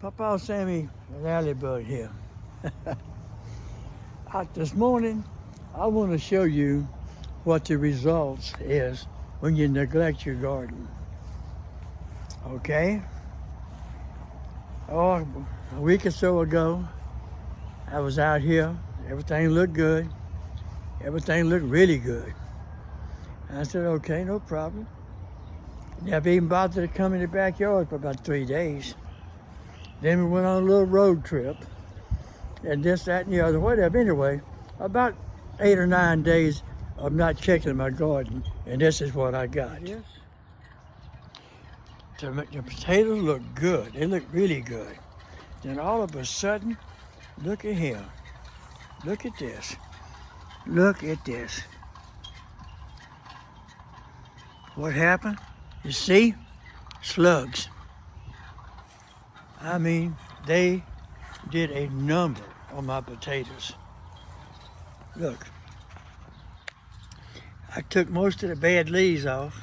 Pawpaw, Sammy, and Alley here. This morning, I want to show you what the results is when you neglect your garden. Okay? Oh, a week or so ago, I was out here. Everything looked good. Everything looked really good. And I said, okay, no problem. Never even bothered to come in the backyard for about 3 days. Then we went on a little road trip, and this, that, and the other, whatever. Anyway, about 8 or 9 days of not checking my garden, and this is what I got. Yes. The potatoes look good. They look really good. Then all of a sudden, look at here. Look at this. Look at this. What happened? You see? Slugs. I mean, they did a number on my potatoes. Look. I took most of the bad leaves off,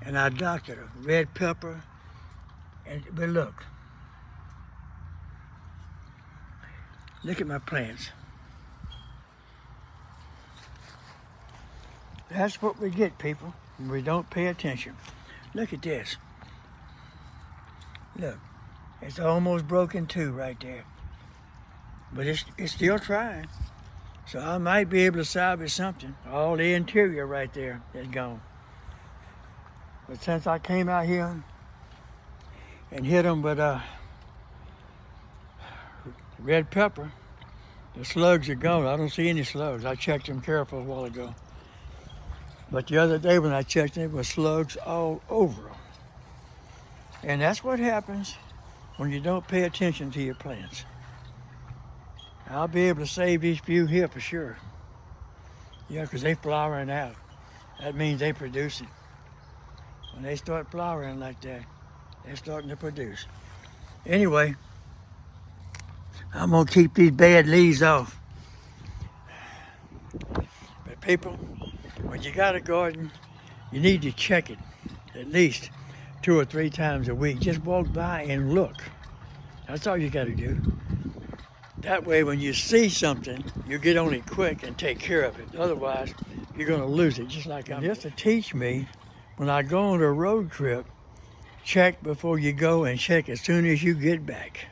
and I doctored them. Red pepper, but look. Look at my plants. That's what we get, people, when we don't pay attention. Look at this. Look, it's almost broken too right there. But it's still trying. So I might be able to salvage something. All the interior right there is gone. But since I came out here and hit them with red pepper, the slugs are gone. I don't see any slugs. I checked them careful a while ago. But the other day when I checked them, there were slugs all over them. And that's what happens when you don't pay attention to your plants. I'll be able to save these few here for sure. Yeah, because they're flowering out. That means they're producing. When they start flowering like that, they're starting to produce. Anyway, I'm going to keep these bad leaves off. But people, when you got a garden, you need to check it at least 2 or 3 times a week. Just walk by and look. That's all you got to do. That way, when you see something, you get on it quick and take care of it. Otherwise, you're going to lose it, just like I'm. Just to teach me, when I go on a road trip, check before you go and check as soon as you get back.